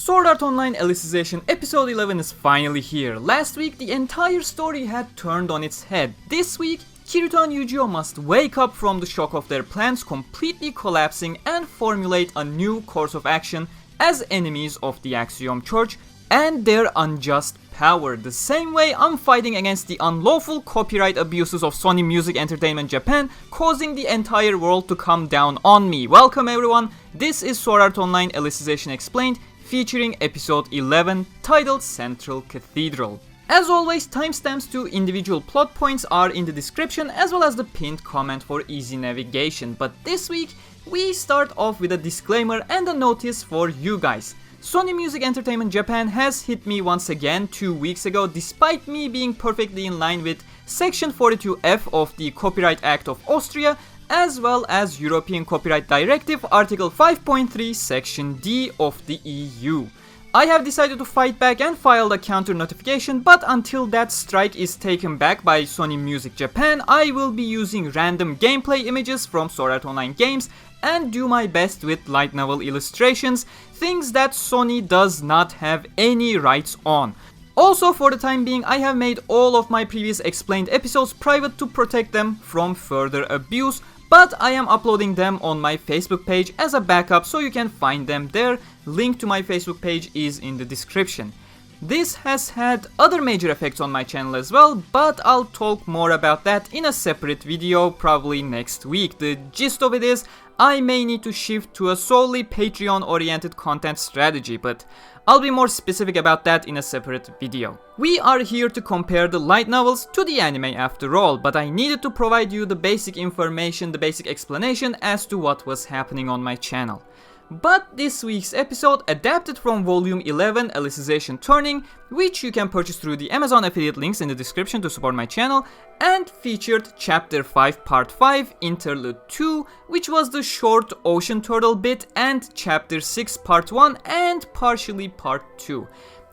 Sword Art Online Alicization episode 11 is finally here. Last week the entire story had turned on its head. This week, Kirito and Eugeo must wake up from the shock of their plans completely collapsing and formulate a new course of action as enemies of the Axiom Church and their unjust power. The same way I'm fighting against the unlawful copyright abuses of Sony Music Entertainment Japan, causing the entire world to come down on me. Welcome everyone, this is Sword Art Online Alicization Explained, featuring episode 11, titled Central Cathedral. As always, timestamps to individual plot points are in the description as well as the pinned comment for easy navigation. But this week, we start off with a disclaimer and a notice for you guys. Sony Music Entertainment Japan has hit me once again 2 weeks ago, despite me being perfectly in line with Section 42F of the Copyright Act of Austria, as well as European Copyright Directive Article 5.3 Section D of the EU. I have decided to fight back and filed a counter notification, but until that strike is taken back by Sony Music Japan, I will be using random gameplay images from Sword Art Online games and do my best with light novel illustrations, things that Sony does not have any rights on. Also, for the time being, I have made all of my previous explained episodes private to protect them from further abuse, but I am uploading them on my Facebook page as a backup, so you can find them there. Link to my Facebook page is in the description. This has had other major effects on my channel as well, but I'll talk more about that in a separate video probably next week. The gist of it is, I may need to shift to a solely Patreon oriented content strategy, but I'll be more specific about that in a separate video. We are here to compare the light novels to the anime after all, but I needed to provide you the basic information, the basic explanation as to what was happening on my channel. But this week's episode adapted from volume 11 Alicization Turning, which you can purchase through the Amazon affiliate links in the description to support my channel, and featured chapter 5 part 5 interlude 2, which was the short ocean turtle bit, and chapter 6 part 1 and partially part 2.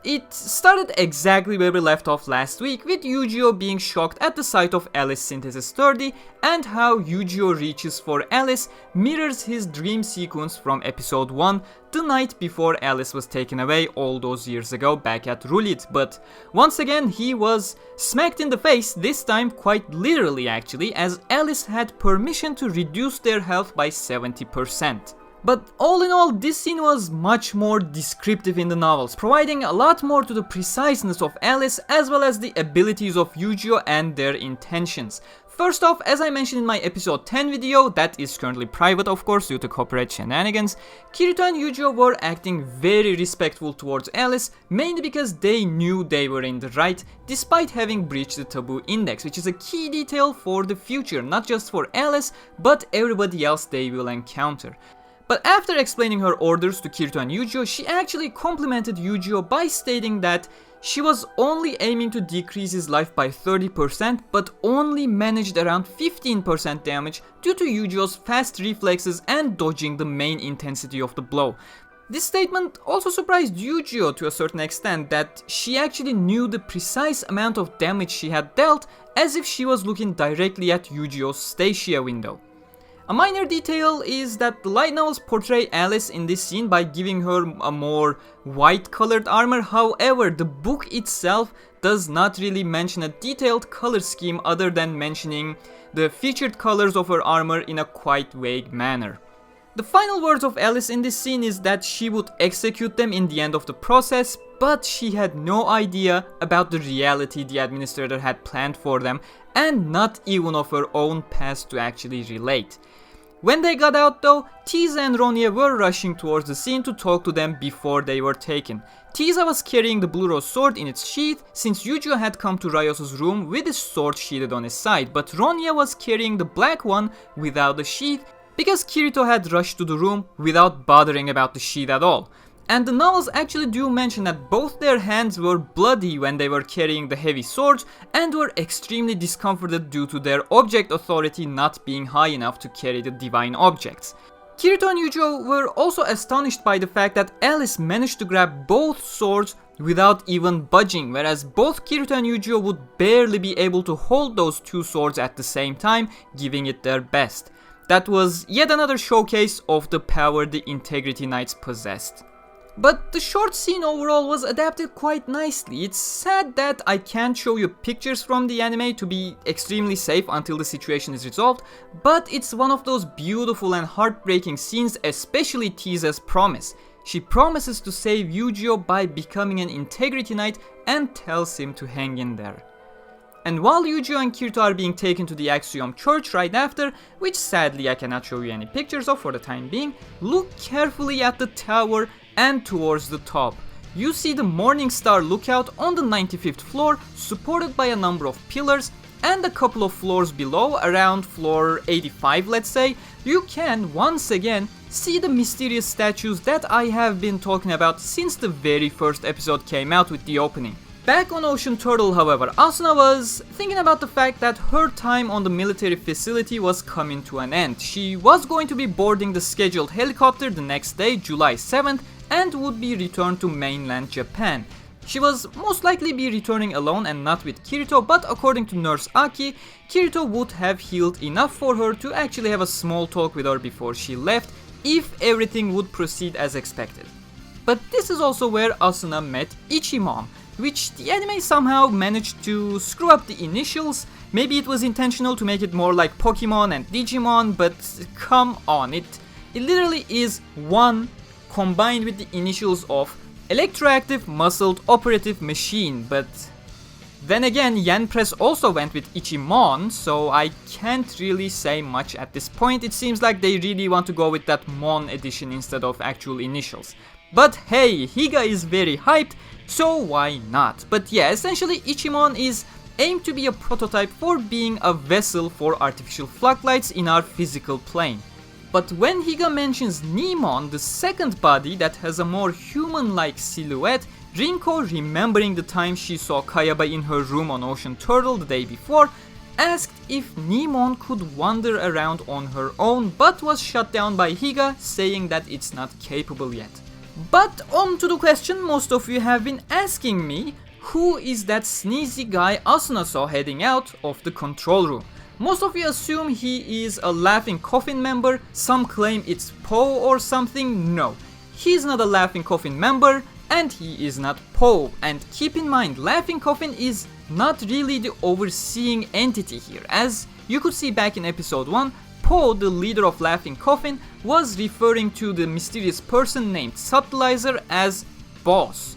It started exactly where we left off last week, with Eugeo being shocked at the sight of Alice Synthesis 30, and how Eugeo reaches for Alice mirrors his dream sequence from episode 1, the night before Alice was taken away all those years ago back at Rulit. But once again he was smacked in the face, this time quite literally actually, as Alice had permission to reduce their health by 70%. But all in all, this scene was much more descriptive in the novels, providing a lot more to the preciseness of Alice as well as the abilities of Eugeo and their intentions. First off, as I mentioned in my episode 10 video, that is currently private of course due to copyright shenanigans, Kirito and Eugeo were acting very respectful towards Alice, mainly because they knew they were in the right, despite having breached the taboo index, which is a key detail for the future, not just for Alice, but everybody else they will encounter. But after explaining her orders to Kirito and Eugeo, she actually complimented Eugeo by stating that she was only aiming to decrease his life by 30%, but only managed around 15% damage due to Eugeo's fast reflexes and dodging the main intensity of the blow. This statement also surprised Eugeo to a certain extent, that she actually knew the precise amount of damage she had dealt, as if she was looking directly at Eugeo's Stasia window. A minor detail is that the light novels portray Alice in this scene by giving her a more white colored armor. However, the book itself does not really mention a detailed color scheme other than mentioning the featured colors of her armor in a quite vague manner. The final words of Alice in this scene is that she would execute them in the end of the process, but she had no idea about the reality the administrator had planned for them, and not even of her own past to actually relate. When they got out though, Tiese and Ronye were rushing towards the scene to talk to them before they were taken. Tiese was carrying the blue rose sword in its sheath, since Eugeo had come to Raios' room with his sword sheathed on his side, but Ronye was carrying the black one without the sheath, because Kirito had rushed to the room without bothering about the sheath at all. And the novels actually do mention that both their hands were bloody when they were carrying the heavy swords, and were extremely discomforted due to their object authority not being high enough to carry the divine objects. Kirito and Eugeo were also astonished by the fact that Alice managed to grab both swords without even budging, whereas both Kirito and Eugeo would barely be able to hold those two swords at the same time, giving it their best. That was yet another showcase of the power the Integrity Knights possessed. But the short scene overall was adapted quite nicely. It's sad that I can't show you pictures from the anime to be extremely safe until the situation is resolved, but it's one of those beautiful and heartbreaking scenes, especially Tiese's promise. She promises to save Eugeo by becoming an Integrity Knight and tells him to hang in there. And while Eugeo and Kirito are being taken to the Axiom Church right after, which sadly I cannot show you any pictures of for the time being, look carefully at the tower and towards the top. You see the Morning Star lookout on the 95th floor, supported by a number of pillars, and a couple of floors below, around floor 85 let's say, you can once again see the mysterious statues that I have been talking about since the very first episode came out with the opening. Back on Ocean Turtle, however, Asuna was thinking about the fact that her time on the military facility was coming to an end. She was going to be boarding the scheduled helicopter the next day, July 7th, and would be returned to mainland Japan. She was most likely be returning alone and not with Kirito, but according to Nurse Aki, Kirito would have healed enough for her to actually have a small talk with her before she left, if everything would proceed as expected. But this is also where Asuna met Ichimon, which the anime somehow managed to screw up the initials. Maybe it was intentional to make it more like Pokemon and Digimon, but come on, it literally is one combined with the initials of Electroactive Muscled Operative Machine. But then again, Yen Press also went with Ichimon, so I can't really say much at this point. It seems like they really want to go with that Mon edition instead of actual initials. But hey, Higa is very hyped, so why not? But yeah, essentially Ichimon is aimed to be a prototype for being a vessel for artificial floodlights in our physical plane. But when Higa mentions Nemon, the second body that has a more human-like silhouette, Rinko, remembering the time she saw Kayaba in her room on Ocean Turtle the day before, asked if Nemon could wander around on her own, but was shut down by Higa, saying that it's not capable yet. But on to the question most of you have been asking me, who is that sneezy guy Asuna saw heading out of the control room? Most of you assume he is a Laughing Coffin member, some claim it's Poe or something. No, he's not a Laughing Coffin member, and he is not Poe. And keep in mind, Laughing Coffin is not really the overseeing entity here. As you could see back in episode 1, Poe, the leader of Laughing Coffin, was referring to the mysterious person named Subtilizer as boss.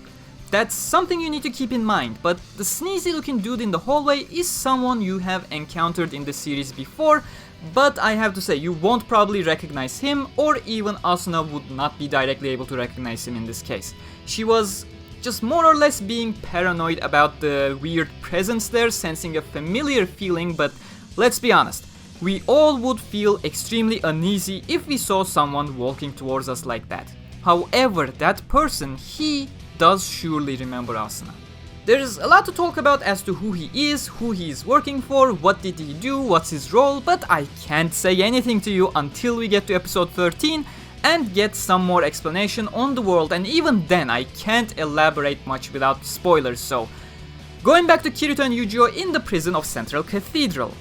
That's something you need to keep in mind, but the sneezy looking dude in the hallway is someone you have encountered in the series before, but I have to say you won't probably recognize him, or even Asuna would not be directly able to recognize him in this case. She was just more or less being paranoid about the weird presence there, sensing a familiar feeling, but let's be honest, we all would feel extremely uneasy if we saw someone walking towards us like that. However, that person, he does surely remember Asuna. There's a lot to talk about as to who he is working for, what did he do, what's his role, but I can't say anything to you until we get to episode 13 and get some more explanation on the world, and even then I can't elaborate much without spoilers, so going back to Kirito and Eugeo in the prison of Central Cathedral.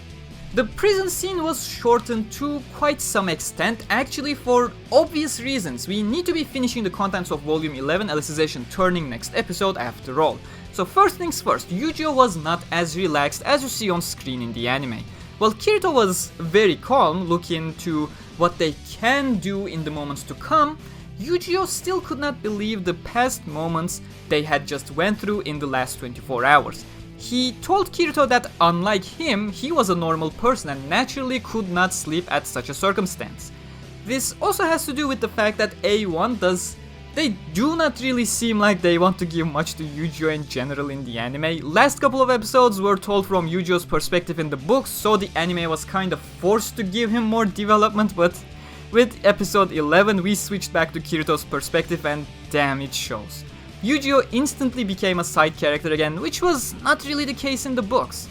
The prison scene was shortened to quite some extent, actually for obvious reasons. We need to be finishing the contents of volume 11 Alicization Turning next episode after all. So first things first, Eugeo was not as relaxed as you see on screen in the anime. While Kirito was very calm, looking to what they can do in the moments to come, Eugeo still could not believe the past moments they had just went through in the last 24 hours. He told Kirito that unlike him, he was a normal person and naturally could not sleep at such a circumstance. This also has to do with the fact that A1 they do not really seem like they want to give much to Eugeo in general in the anime. Last couple of episodes were told from Eugeo's perspective in the books, so the anime was kind of forced to give him more development, but with episode 11 we switched back to Kirito's perspective and damn, it shows. Eugeo instantly became a side character again, which was not really the case in the books.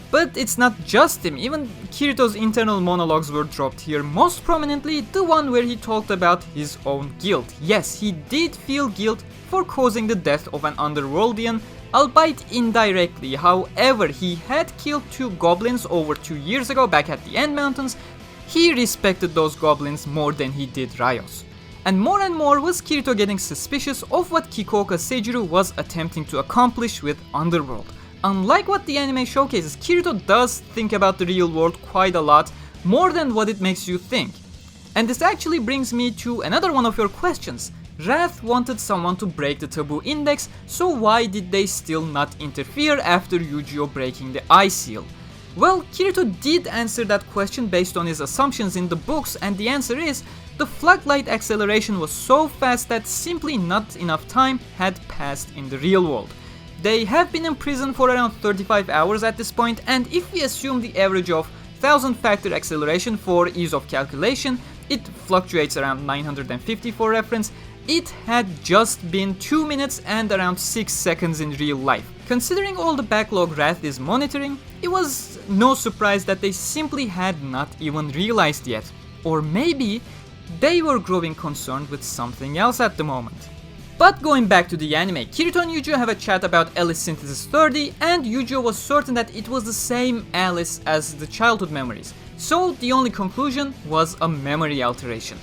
But it's not just him, even Kirito's internal monologues were dropped here, most prominently the one where he talked about his own guilt. Yes, he did feel guilt for causing the death of an Underworldian, albeit indirectly. However, he had killed 2 goblins over 2 years ago back at the End Mountains. He respected those goblins more than he did Raios. And more was Kirito getting suspicious of what Kikoka Seijiro was attempting to accomplish with Underworld. Unlike what the anime showcases, Kirito does think about the real world quite a lot, more than what it makes you think. And this actually brings me to another one of your questions. Wrath wanted someone to break the taboo index, so why did they still not interfere after Eugeo breaking the eye seal? Well, Kirito did answer that question based on his assumptions in the books, and the answer is, the floodlight acceleration was so fast that simply not enough time had passed in the real world. They have been in prison for around 35 hours at this point, and if we assume the average of 1000 factor acceleration for ease of calculation, it fluctuates around 950 for reference, it had just been 2 minutes and around 6 seconds in real life. Considering all the backlog Wrath is monitoring, it was no surprise that they simply had not even realized yet. Or maybe they were growing concerned with something else at the moment. But going back to the anime, Kirito and Eugeo have a chat about Alice Synthesis 30, and Eugeo was certain that it was the same Alice as the childhood memories. So the only conclusion was a memory alteration.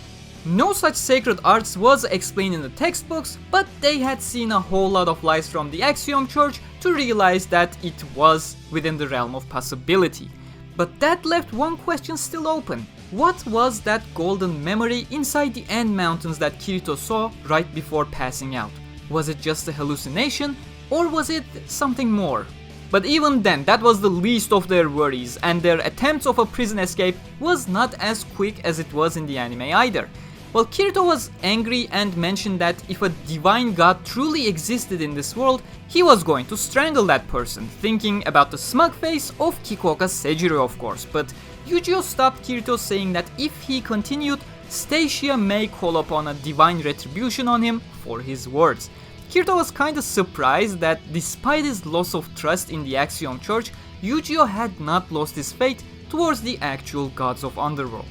No such sacred arts was explained in the textbooks, but they had seen a whole lot of lies from the Axiom Church to realize that it was within the realm of possibility. But that left one question still open. What was that golden memory inside the End Mountains that Kirito saw right before passing out? Was it just a hallucination, or was it something more? But even then, that was the least of their worries, and their attempts of a prison escape was not as quick as it was in the anime either. Well, Kirito was angry and mentioned that if a divine god truly existed in this world, he was going to strangle that person, thinking about the smug face of Kikoka Seijiro, of course. But Eugeo stopped Kirito, saying that if he continued, Stacia may call upon a divine retribution on him for his words. Kirito was kinda surprised that despite his loss of trust in the Axiom Church, Eugeo had not lost his faith towards the actual gods of Underworld.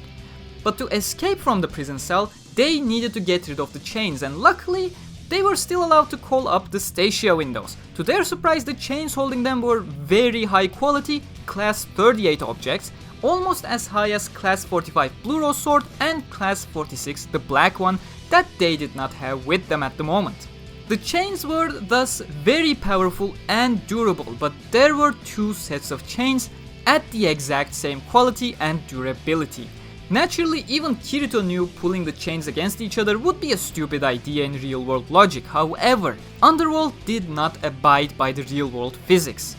But to escape from the prison cell, they needed to get rid of the chains, and luckily, they were still allowed to call up the Stacia windows. To their surprise, the chains holding them were very high quality, class 38 objects, almost as high as class 45 Blue Rose Sword and class 46, the black one, that they did not have with them at the moment. The chains were thus very powerful and durable, but there were two sets of chains at the exact same quality and durability. Naturally, even Kirito knew pulling the chains against each other would be a stupid idea in real-world logic. However, Underworld did not abide by the real-world physics.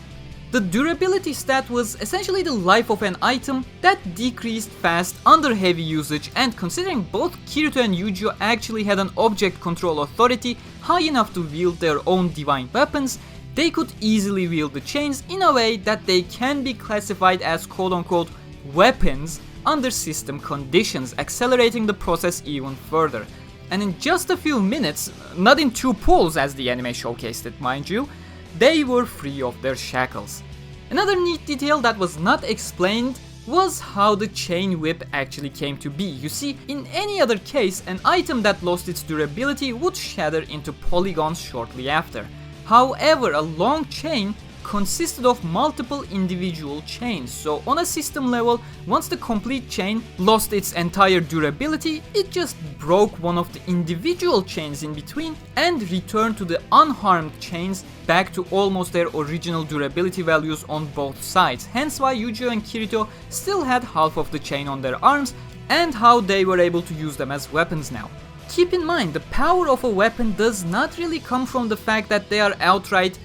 The durability stat was essentially the life of an item that decreased fast under heavy usage, and considering both Kirito and Eugeo actually had an object control authority high enough to wield their own divine weapons, they could easily wield the chains in a way that they can be classified as quote-unquote weapons under system conditions, accelerating the process even further. And in just a few minutes, not in 2 pulls as the anime showcased it mind you, they were free of their shackles. Another neat detail that was not explained was how the chain whip actually came to be. You see, in any other case, an item that lost its durability would shatter into polygons shortly after. However, a long chain consisted of multiple individual chains, so on a system level, once the complete chain lost its entire durability, it just broke one of the individual chains in between and returned to the unharmed chains back to almost their original durability values on both sides, hence why Eugeo and Kirito still had half of the chain on their arms and how they were able to use them as weapons now. Keep in mind, the power of a weapon does not really come from the fact that they are outright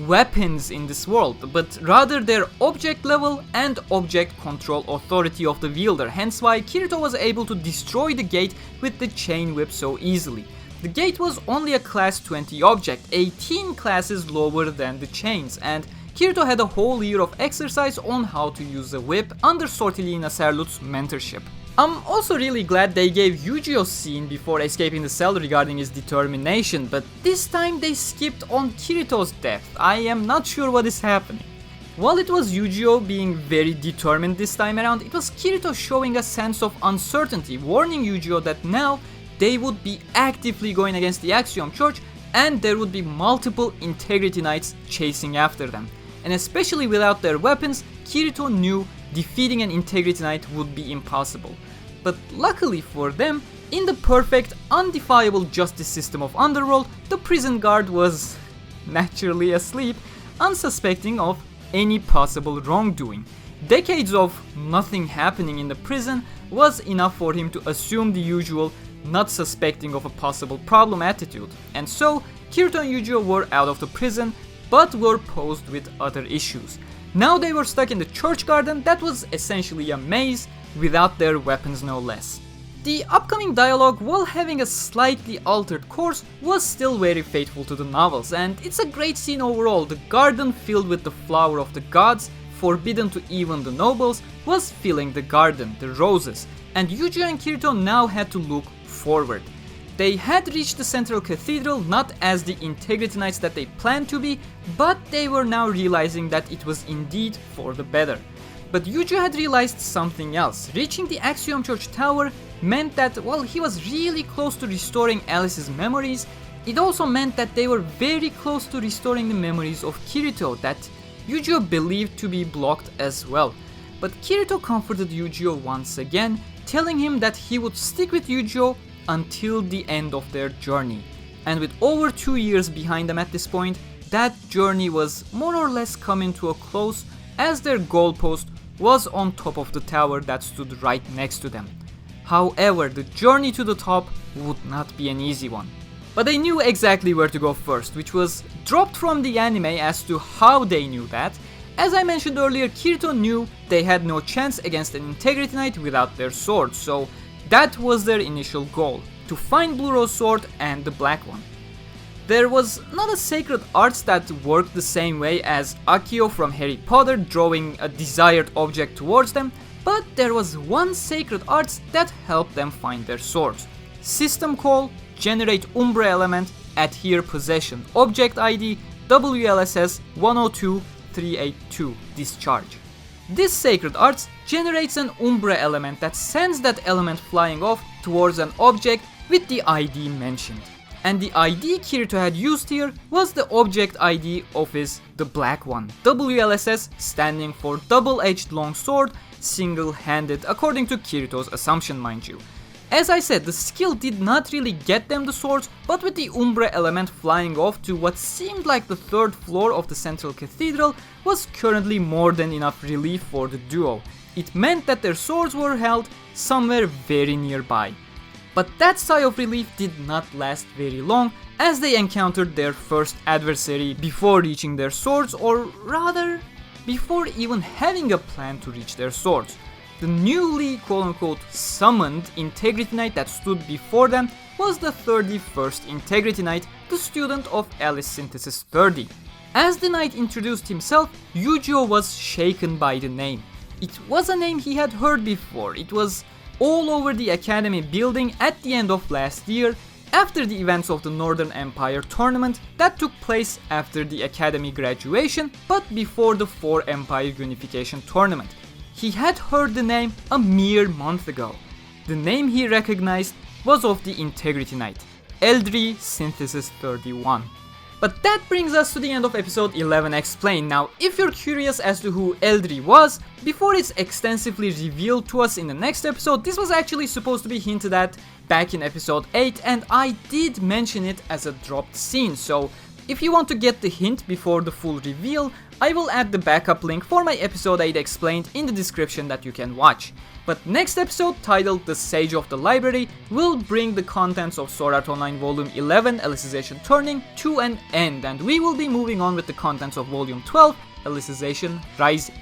weapons in this world, but rather their object level and object control authority of the wielder, hence why Kirito was able to destroy the gate with the chain whip so easily. The gate was only a class 20 object, 18 classes lower than the chains, and Kirito had a whole year of exercise on how to use the whip under Sortilina Serlut's mentorship. I'm also really glad they gave Eugeo's scene before escaping the cell regarding his determination, but this time they skipped on Kirito's death. I am not sure what is happening. While it was Eugeo being very determined this time around, it was Kirito showing a sense of uncertainty, warning Eugeo that now they would be actively going against the Axiom Church and there would be multiple Integrity Knights chasing after them. And especially without their weapons, Kirito knew defeating an Integrity Knight would be impossible. But luckily for them, In the perfect, undefiable justice system of Underworld, the prison guard was naturally asleep, unsuspecting of any possible wrongdoing. Decades of nothing happening in the prison was enough for him to assume the usual not suspecting of a possible problem attitude, and so Kirito and Eugeo were out of the prison, but were posed with other issues. Now they were stuck in the church garden that was essentially a maze, without their weapons no less. The upcoming dialogue, while having a slightly altered course, was still very faithful to the novels, and it's a great scene overall. The garden filled with the flower of the gods, forbidden to even the nobles, was filling the garden, the roses, and Eugeo and Kirito now had to look forward. They had reached the central cathedral not as the integrity knights that they planned to be, but they were now realizing that it was indeed for the better. But Eugeo had realized something else. Reaching the Axiom Church Tower meant that while he was really close to restoring Alice's memories, it also meant that they were very close to restoring the memories of Kirito that Eugeo believed to be blocked as well. But Kirito comforted Eugeo once again, telling him that he would stick with Eugeo until the end of their journey. And with over 2 years behind them at this point, that journey was more or less coming to a close, as their goalpost was on top of the tower that stood right next to them. However, the journey to the top would not be an easy one. But they knew exactly where to go first, which was dropped from the anime as to how they knew that. As I mentioned earlier, Kirito knew they had no chance against an Integrity Knight without their swords, so that was their initial goal, to find Blue Rose Sword and the black one. There was not a sacred arts that worked the same way as Accio from Harry Potter drawing a desired object towards them, but there was one sacred arts that helped them find their swords. System call, generate Umbra element, adhere possession, object ID WLSS 102382, discharge. This sacred arts generates an Umbra element that sends that element flying off towards an object with the ID mentioned. And the ID Kirito had used here was the object ID of the black one, WLSS standing for double-edged long sword, single-handed, according to Kirito's assumption, mind you. As I said, the skill did not really get them the swords, but with the Umbra element flying off to what seemed like the third floor of the central cathedral was currently more than enough relief for the duo. It meant that their swords were held somewhere very nearby. But that sigh of relief did not last very long, as they encountered their first adversary before reaching their swords, or rather, before even having a plan to reach their swords. The newly quote-unquote summoned Integrity Knight that stood before them was the 31st Integrity Knight, the student of Alice Synthesis 30. As the knight introduced himself, Eugeo was shaken by the name. It was a name he had heard before. It was all over the academy building at the end of last year, after the events of the Northern Empire tournament that took place after the academy graduation, but before the 4 Empire Unification tournament. He had heard the name a mere month ago. The name he recognized was of the Integrity Knight, Eldrie Synthesis 31. But that brings us to the end of episode 11 Explained. Now, if you're curious as to who Eldrie was, before it's extensively revealed to us in the next episode, this was actually supposed to be hinted at back in episode 8, and I did mention it as a dropped scene, so if you want to get the hint before the full reveal, I will add the backup link for my episode 8 Explained in the description that you can watch. But next episode, titled The Sage of the Library, will bring the contents of Sword Art Online Volume 11 Alicization Turning to an end, and we will be moving on with the contents of Volume 12 Alicization Rising.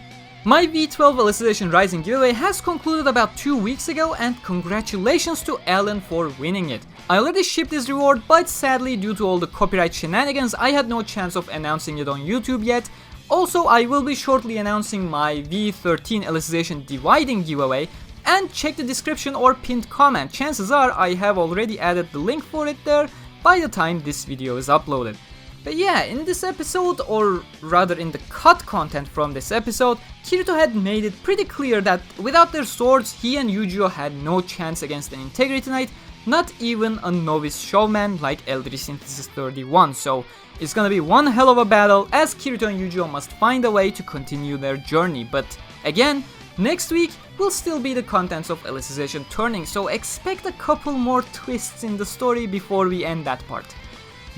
My V12 Alicization Rising giveaway has concluded about 2 weeks ago, and congratulations to Alan for winning it. I already shipped this reward, but sadly due to all the copyright shenanigans I had no chance of announcing it on YouTube yet. Also, I will be shortly announcing my V13 Alicization Dividing giveaway, and check the description or pinned comment. Chances are I have already added the link for it there by the time this video is uploaded. But yeah, in this episode, or rather in the cut content from this episode, Kirito had made it pretty clear that without their swords, he and Eugeo had no chance against an Integrity Knight, not even a novice showman like Eldrie Synthesis 31, so it's gonna be one hell of a battle as Kirito and Eugeo must find a way to continue their journey. But again, Next week will still be the contents of Alicization turning, so expect a couple more twists in the story before we end that part.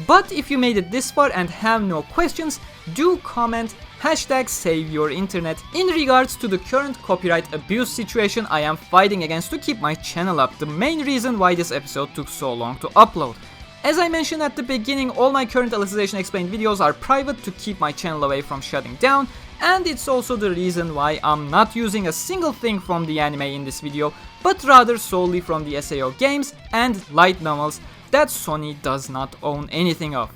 But if you made it this far and have no questions, do comment #SaveYourInternet in regards to the current copyright abuse situation I am fighting against to keep my channel up, the main reason why this episode took so long to upload. As I mentioned at the beginning, all my current Alicization Explained videos are private to keep my channel away from shutting down, and it's also the reason why I'm not using a single thing from the anime in this video, but rather solely from the SAO games and light novels that Sony does not own anything of.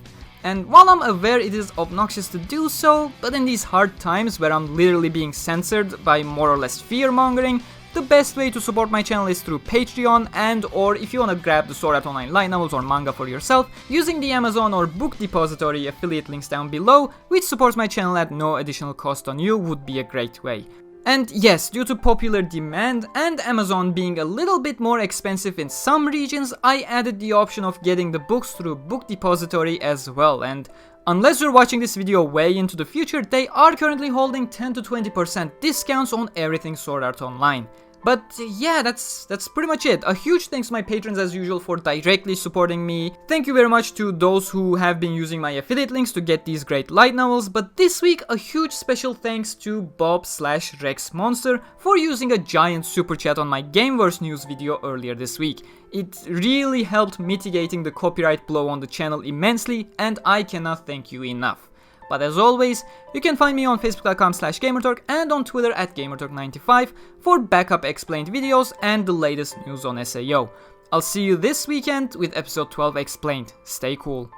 And while I'm aware it is obnoxious to do so, but in these hard times where I'm literally being censored by more or less fear-mongering, the best way to support my channel is through Patreon, and or if you wanna grab the Sword Art Online light novels or manga for yourself, using the Amazon or Book Depository affiliate links down below, which supports my channel at no additional cost on you, would be a great way. And yes, due to popular demand and Amazon being a little bit more expensive in some regions, I added the option of getting the books through Book Depository as well, and unless you're watching this video way into the future, they are currently holding 10 to 20% discounts on everything Sword Art Online. But yeah, that's pretty much it. A huge thanks to my patrons as usual for directly supporting me. Thank you very much to those who have been using my affiliate links to get these great light novels. But this week, a huge special thanks to Bob/RexMonster for using a giant super chat on my Gameverse news video earlier this week. It really helped mitigating the copyright blow on the channel immensely, and I cannot thank you enough. But as always, you can find me on facebook.com/Gamerturk and on Twitter @Gamerturk95 for backup explained videos and the latest news on SAO. I'll see you this weekend with episode 12 explained. Stay cool.